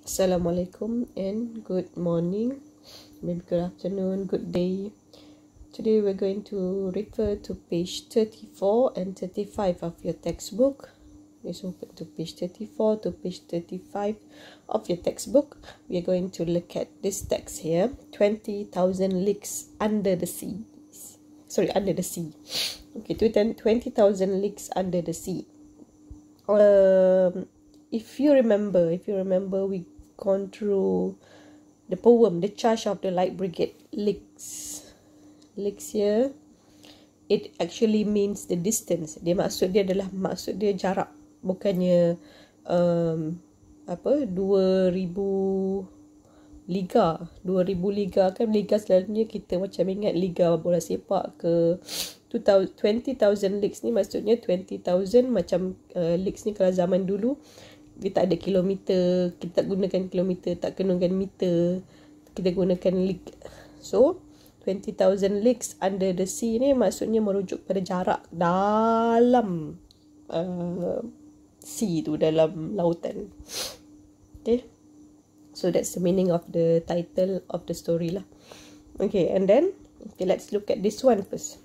Assalamualaikum and good morning, maybe good afternoon, good day. Today we're going to refer to page 34 and 35 of your textbook. Let's open to page 34 to page 35 of your textbook. We are going to look at this text here, 20,000 leagues under the sea. Under the sea. Okay, 20,000 leagues under the sea. If you remember, we gone through the poem, The Charge of the Light Brigade. Leagues here, it actually means the distance. Maksud dia jarak, bukannya 2000 liga kan. Liga selalunya kita macam ingat liga bola sepak ke. 20,000 leagues ni maksudnya 20,000 macam leagues ni kalau zaman dulu dia tak ada kilometer, kita tak gunakan kilometer, tak gunakan meter, kita gunakan league. So 20,000 leagues under the sea ni maksudnya merujuk pada jarak dalam sea tu, dalam lautan. Okay, so that's the meaning of the title of the story lah. Okay, and then let's look at this one first,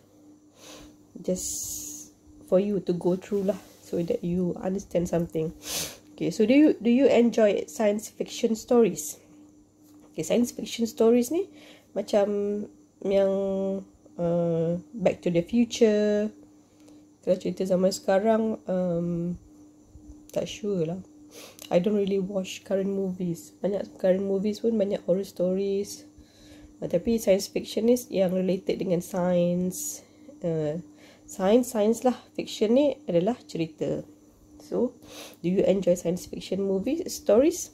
just for you to go through lah, so that you understand something. Okay, so do you enjoy science fiction stories? Okay, science fiction stories ni macam yang Back to the Future. Kalau cerita zaman sekarang, tak sure lah. I don't really watch current movies. Banyak current movies pun banyak horror stories. Tapi science fiction ni yang related dengan science. Science lah. Fiction ni adalah cerita. So, do you enjoy science fiction movies, stories?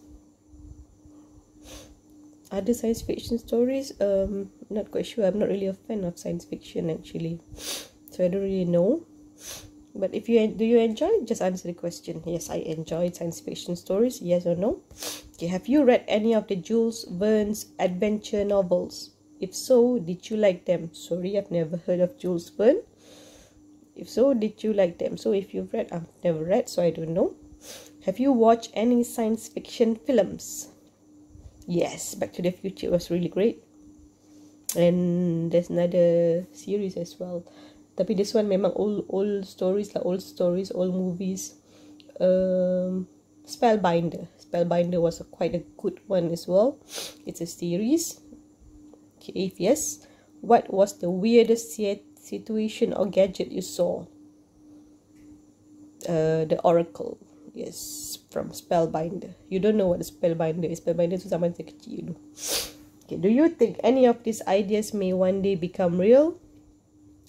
Other science fiction stories, not quite sure. I'm not really a fan of science fiction actually, so I don't really know. But if do you enjoy? Just answer the question. Yes, I enjoy science fiction stories. Yes or no? Okay, have you read any of the Jules Verne's adventure novels? If so, did you like them? Sorry, I've never heard of Jules Verne. If so, did you like them? So if you've read, I've never read, so I don't know. Have you watched any science fiction films? Yes, Back to the Future was really great. And there's another series as well. Tapi this one memang old stories lah, old movies. Spellbinder was quite a good one as well. It's a series. Okay, if yes, what was the weirdest situation or gadget you saw? The Oracle. Yes, from Spellbinder. You don't know what the Spellbinder is. Spellbinder tu zaman saya kecil dulu. Okay, do you think any of these ideas may one day become real?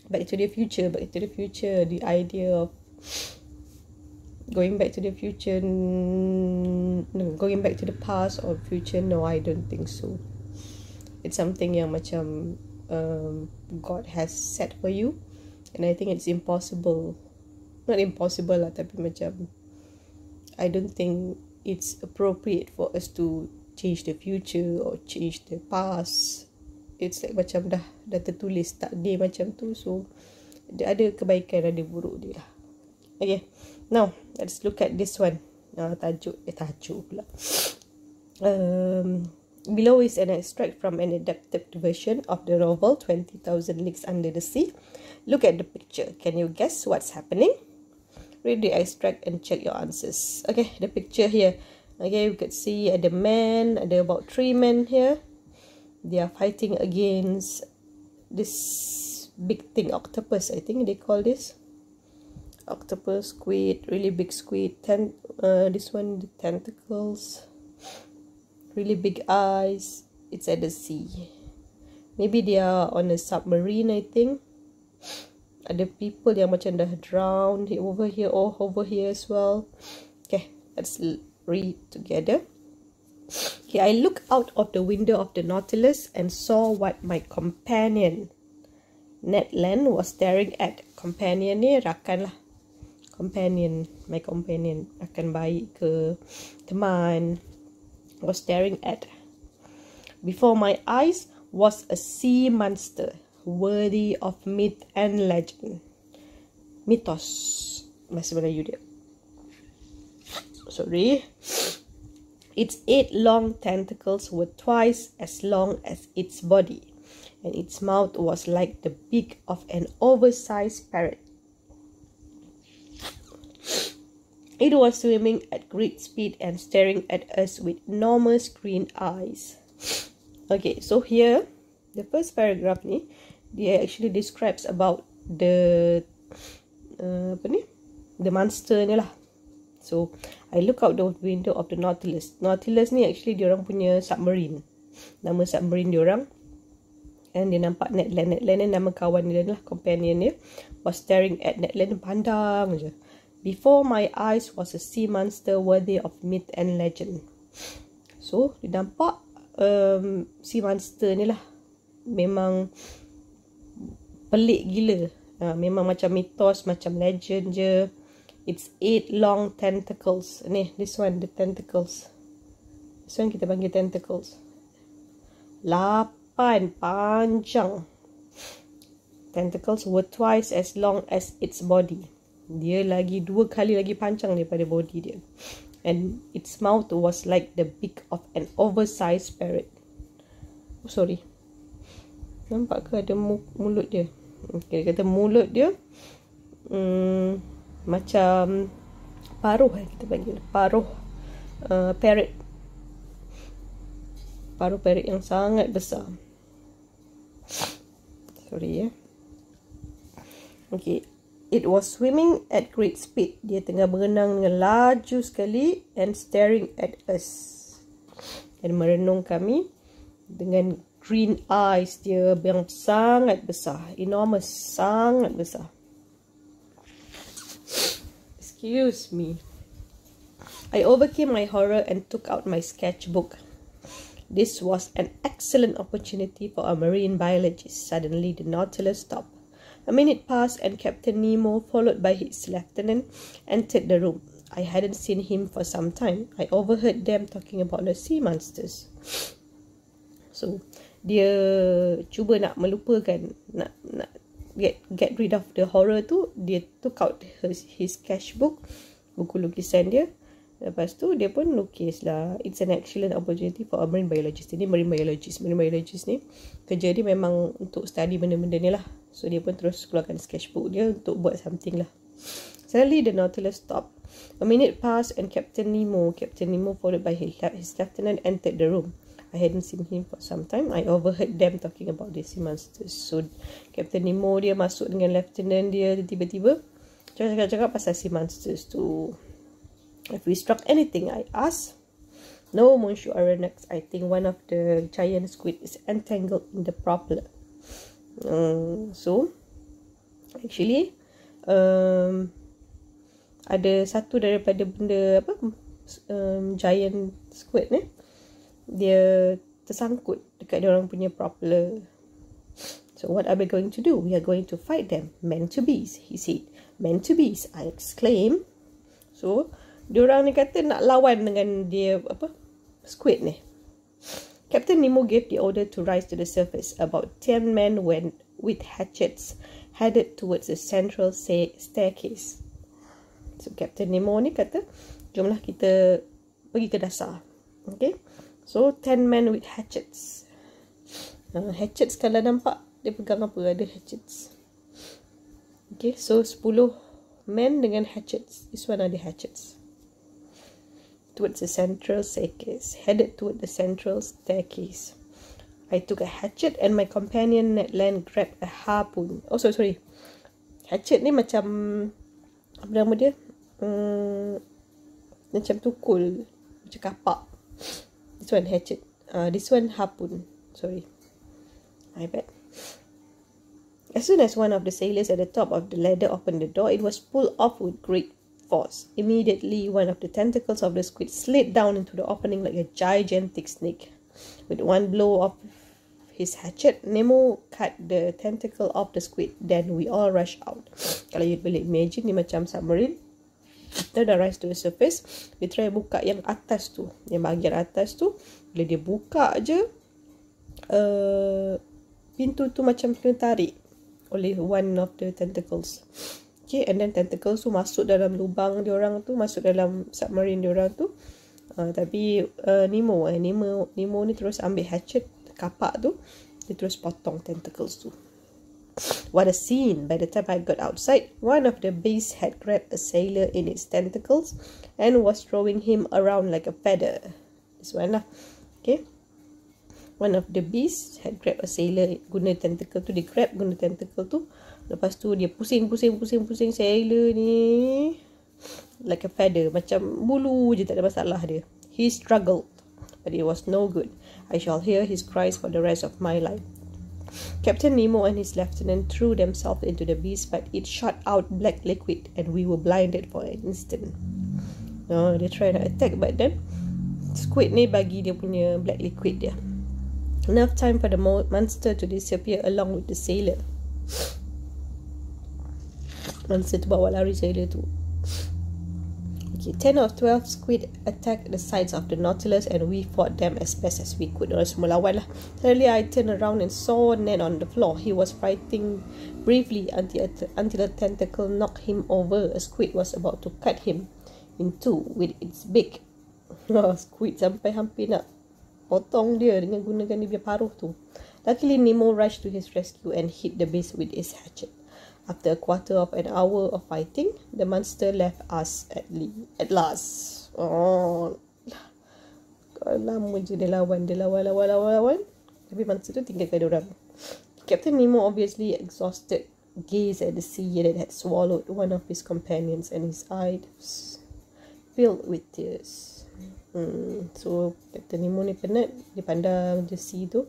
Back to the Future, the idea of going back to the future, no, going back to the past or future, no, I don't think so. It's something yang macam God has set for you, and I think it's impossible. Not impossible lah, tapi macam I don't think it's appropriate for us to change the future or change the past. It's like macam dah tertulis takdir macam tu, so dia ada kebaikan, ada buruk dia lah. Okay, now let's look at this one. Tajuk pula. Below is an extract from an adapted version of the novel 20,000 Leagues Under the Sea. Look at the picture. Can you guess what's happening? Read the extract and check your answers. Okay, the picture here. Okay, you could see the men. There are about 3 men here. They are fighting against this big thing, octopus, I think they call this. Octopus, squid, really big squid. This one, the tentacles. Really big eyes. It's at the sea. Maybe they are on a submarine, I think. Ada people yang macam dah drown over here as well. Okay, let's read together. Okay, I looked out of the window of the Nautilus and saw what my companion Ned Land was staring at. Companion ni rakan lah. My companion. Rakan baik ke, teman. Was staring at. Before my eyes was a sea monster worthy of myth and legend. Mitos bahasa Melayu dia. Sorry. Its 8 long tentacles were twice as long as its body, and its mouth was like the beak of an oversized parrot. It was swimming at great speed and staring at us with enormous green eyes. Okay, so here, the first paragraph ni, dia actually describes about the the monster ni lah. So, I look out the window of the Nautilus. Nautilus ni actually diorang punya submarine. Nama submarine diorang. And dia nampak Ned Land. Ned Land ni nama kawan dia lah, companion dia. Was staring at Ned Land, pandang je. Before my eyes was a sea monster worthy of myth and legend. So, dia nampak sea monster ni lah. Memang pelik gila. Memang macam mitos, macam legend je. It's 8 long tentacles. Ni, this one, the tentacles. This one kita panggil tentacles. 8 panjang. Tentacles were twice as long as its body. Dia lagi 2 kali lagi panjang daripada body dia. And its mouth was like the beak of an oversized parrot. Oh, sorry. Nampak ke ada mulut dia? Okay, kata mulut dia macam paruh kita panggil. Paruh parrot. Paruh parrot yang sangat besar. Sorry ya. Okay. It was swimming at great speed. Dia tengah berenang dengan laju sekali and staring at us. Dan merenung kami dengan green eyes dia yang sangat besar. Enormous, sangat besar. Excuse me. I overcame my horror and took out my sketchbook. This was an excellent opportunity for a marine biologist. Suddenly the Nautilus stopped. A minute passed and Captain Nemo, followed by his lieutenant, entered the room. I hadn't seen him for some time. I overheard them talking about the sea monsters. So, dia cuba nak melupakan, nak get rid of the horror tu. Dia took out his sketchbook, buku lukisan dia. Lepas tu dia pun lukis lah. It's an excellent opportunity for a marine biologist. Ini marine biologist ni kerja dia memang untuk study benda-benda ni lah. So dia pun terus keluarkan sketchbook dia untuk buat something lah. Suddenly the Nautilus stopped. A minute passed and Captain Nemo followed by his lieutenant entered the room. I hadn't seen him for some time. I overheard them talking about the sea monsters. So Captain Nemo dia masuk dengan lieutenant dia tiba-tiba cakap pasal sea monsters tu. Have we struck anything? I asked. No, Monsieur Aronnax. I think one of the giant squid is entangled in the propeller. So, actually, ada satu daripada benda giant squid ni, dia tersangkut dekat dia orang punya propeller. So, what are we going to do? We are going to fight them. Men to bees, he said. Men to bees, I exclaimed. So, diorang ni kata nak lawan dengan dia squid ni. Captain Nemo gave the order to rise to the surface. About 10 men went with hatchets headed towards the central staircase. So Captain Nemo ni kata, jomlah kita pergi ke dasar. Okay. So 10 men with hatchets. Hatchets kalau nampak dia pegang apa, ada hatchets. Okay, so 10 men dengan hatchets. This one ada hatchets. Towards the central staircase. Headed toward the central staircase. I took a hatchet and my companion Ned Land grabbed a harpoon. Oh, sorry. Hatchet ni macam, apa nama dia? Macam tukul. Macam kapak. This one hatchet. This one harpoon. Sorry. My bad. As soon as one of the sailors at the top of the ladder opened the door, it was pulled off with great force. Immediately, one of the tentacles of the squid slid down into the opening like a gigantic snake. With one blow of his hatchet, Nemo cut the tentacle of the squid. Then we all rushed out. Kalau you boleh imagine, ni macam submarine. Kita dah rise to the surface. Dia try buka yang atas tu. Yang bahagian atas tu. Bila dia buka je, pintu tu macam kena tarik oleh one of the tentacles. Okay, and then tentacles tu masuk dalam lubang diorang tu, masuk dalam submarine diorang tu. Tapi Nemo ni terus ambil hatchet, kapak tu, dia terus potong tentacles tu. What a scene! By the time I got outside, one of the beasts had grabbed a sailor in its tentacles and was throwing him around like a feather. This one lah. Okay. One of the beasts had grabbed a sailor, guna tentacle tu, dia grab guna tentacle tu. Lepas tu dia pusing sailor ni like a feather, macam bulu je, tak ada masalah dia. He struggled, but it was no good. I shall hear his cries for the rest of my life. Captain Nemo and his lieutenant threw themselves into the beast, but it shot out black liquid and we were blinded for an instant. They try to attack, but then squid ni bagi dia punya black liquid dia. Enough time for the monster to disappear along with the sailor. Monster tu bawa lari sailor tu. Okay, 10 of 12 squid attacked the sides of the Nautilus and we fought them as best as we could. Orang semua lawan lah. Suddenly I turned around and saw Ned on the floor. He was fighting bravely until a tentacle knocked him over. A squid was about to cut him in two with its beak. Squid sampai hampir nak potong dia dengan gunakan dia punya paruh tu. Luckily Nemo rushed to his rescue and hit the beast with his hatchet. After a quarter of an hour of fighting, the monster left us at last. Lama je dia lawan. Tapi monster tu tinggalkan dia orang. Captain Nemo, obviously exhausted, gazed at the sea that had swallowed one of his companions and his eyes filled with tears. So Captain Nemo ni penat, dia pandang the sea tu,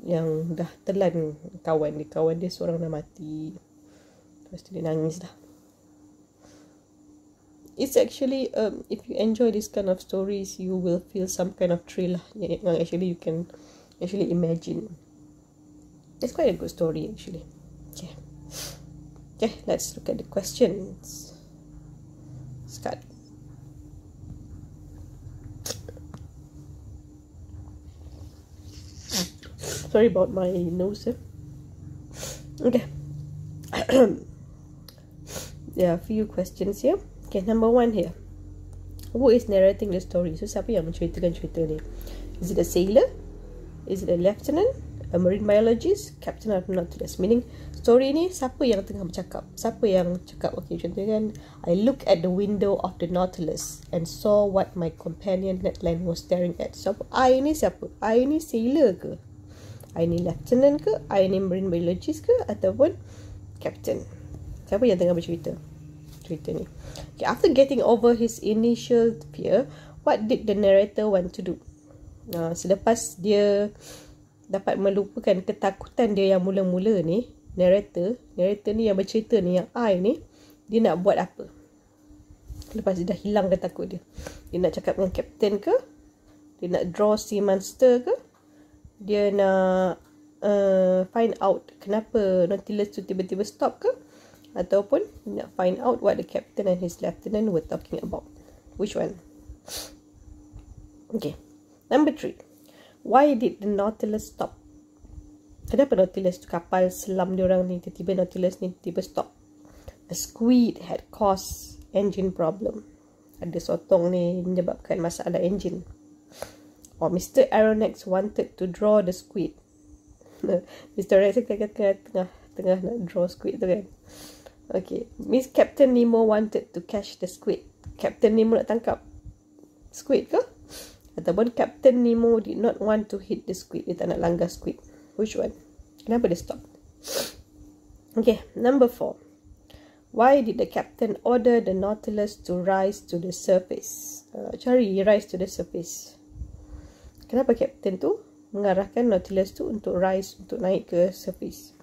yang dah telan kawan dia seorang dah mati. Lepas tu dia nangis dah. It's actually if you enjoy this kind of stories, you will feel some kind of thrill lah. Actually you can actually imagine. It's quite a good story actually. Okay, let's look at the questions. Start. Sorry about my nose. Okay. There are a few questions here. Okay, number 1 here. Who is narrating the story? So, siapa yang menceritakan cerita ni? Is it a sailor? Is it a lieutenant? A marine biologist? Captain of Nautilus? Meaning, story ni siapa yang tengah bercakap? Siapa yang cakap? Okay, contohnya kan, I look at the window of the Nautilus and saw what my companion Ned Land was staring at. So, I ni siapa? I ni sailor ke? I ni lieutenant ke? I ni marine biologist ke? Ataupun captain? Siapa yang tengah bercerita cerita ni? Okay, after getting over his initial fear, what did the narrator want to do? Selepas dia dapat melupakan ketakutan dia yang mula-mula ni, narrator ni yang bercerita ni, yang I ni, dia nak buat apa? Lepas dia dah hilangkan takut dia. Dia nak cakap dengan captain ke? Dia nak draw sea monster ke? Dia nak find out kenapa Nautilus tu tiba-tiba stop ke? Ataupun dia nak find out what the captain and his lieutenant were talking about. Which one? Okay. Number 3. Why did the Nautilus stop? Kenapa Nautilus tu, kapal selam diorang ni, tiba-tiba Nautilus ni tiba stop? A squid had caused engine problem. Ada sotong ni menyebabkan masalah engine. Or Mr. Aronnax wanted to draw the squid. Mr. Aronnax tengah nak draw squid tu kan. Okay. Miss Captain Nemo wanted to catch the squid. Captain Nemo nak tangkap squid ke? Ataupun Captain Nemo did not want to hit the squid. Dia tak nak langgar squid. Which one? Kenapa dia stop? Okay. Number 4. Why did the captain order the Nautilus to rise to the surface? Cari rise to the surface. Kenapa Captain tu mengarahkan Nautilus tu untuk rise, untuk naik ke surface?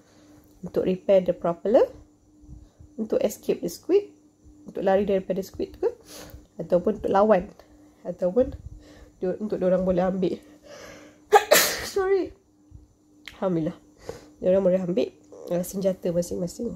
Untuk repair the propeller? Untuk escape the squid? Untuk lari daripada squid tu ke? Ataupun untuk lawan? Ataupun untuk diorang boleh ambil sorry, alhamdulillah, diorang boleh ambil senjata masing-masing.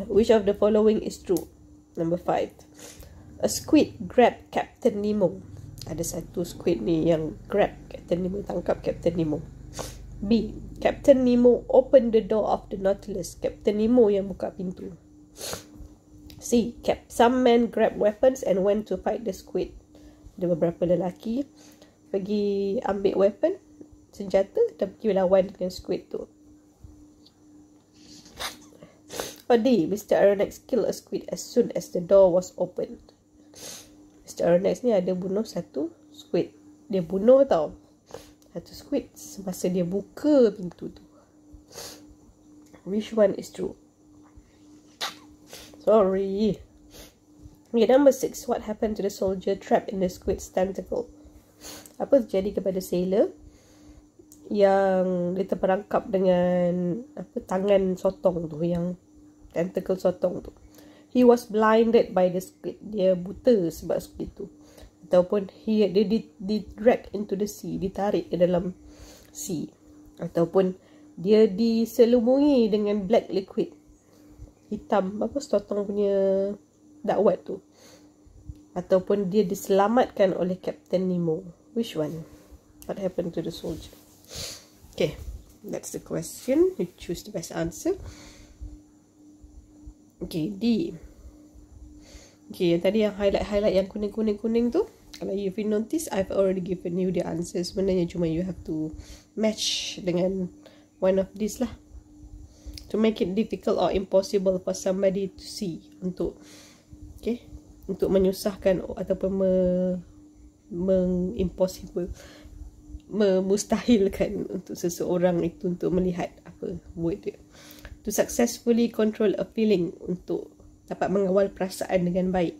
Which of the following is true? Number 5. A squid grabbed Captain Nemo. Ada satu squid ni yang grab Captain Nemo, tangkap Captain Nemo. B. Captain Nemo opened the door of the Nautilus. Captain Nemo yang buka pintu. C. Some men grabbed weapons and went to fight the squid. Ada beberapa lelaki pergi ambil weapon, senjata, dan pergi lawan dengan squid tu. Or D. Mr. Aronnax killed a squid as soon as the door was opened. Mr. Aronnax ni ada bunuh satu squid. Dia bunuh tau satu squid semasa dia buka pintu tu. Which one is true? Sorry. Okay, number 6. What happened to the soldier trapped in the squid's tentacle? Apa terjadi kepada sailor yang dia terperangkap dengan tangan sotong tu, yang tentacle sotong tu? He was blinded by the squid. Dia buta sebab squid tu. Ataupun dia drag into the sea, ditarik ke dalam sea. Ataupun dia diselubungi dengan black liquid, hitam, sotong punya dakwat tu. Ataupun dia diselamatkan oleh Captain Nemo. Which one? What happened to the soldier? Okay, that's the question. You choose the best answer. Okay, D. Okay, yang tadi yang highlight yang kuning tu, kalau you've noticed, I've already given you the answers. Sebenarnya cuma you have to match dengan one of these lah, to make it difficult or impossible for somebody to see, untuk menyusahkan ataupun memustahilkan untuk seseorang itu untuk melihat apa word dia. To successfully control a feeling, untuk dapat mengawal perasaan dengan baik.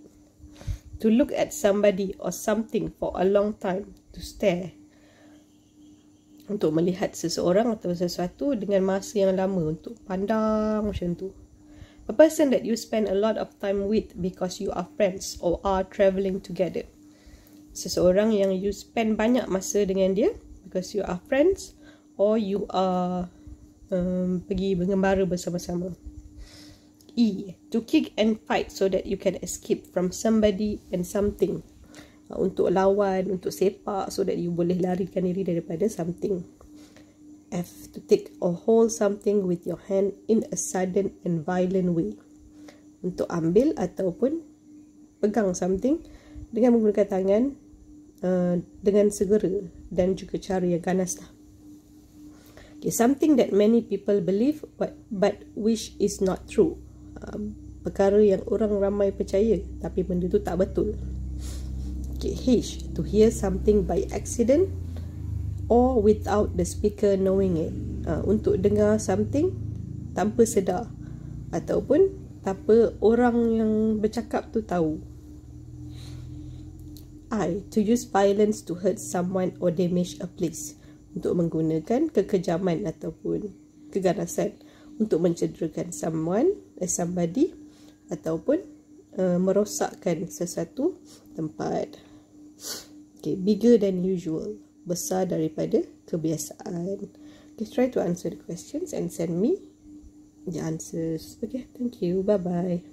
To look at somebody or something for a long time. To stare, untuk melihat seseorang atau sesuatu dengan masa yang lama, untuk pandang macam tu. A person that you spend a lot of time with because you are friends or are travelling together. Seseorang yang you spend banyak masa dengan dia because you are friends or you are pergi mengembara bersama-sama. E. To kick and fight so that you can escape from somebody and something. Untuk lawan, untuk sepak so that you boleh larikan diri daripada something. F. To take or hold something with your hand in a sudden and violent way. Untuk ambil ataupun pegang something dengan menggunakan tangan dengan segera dan juga cara yang ganas lah. Okay, something that many people believe but which is not true. Perkara yang orang ramai percaya tapi benda tu tak betul. Okay, H. To hear something by accident or without the speaker knowing it. Untuk dengar something tanpa sedar ataupun tanpa orang yang bercakap tu tahu. I. To use violence to hurt someone or damage a place. Untuk menggunakan kekejaman ataupun keganasan untuk mencederakan somebody ataupun merosakkan sesuatu tempat. Okay, bigger than usual, besar daripada kebiasaan. Okay, try to answer the questions and send me the answers. Okay, thank you. Bye bye.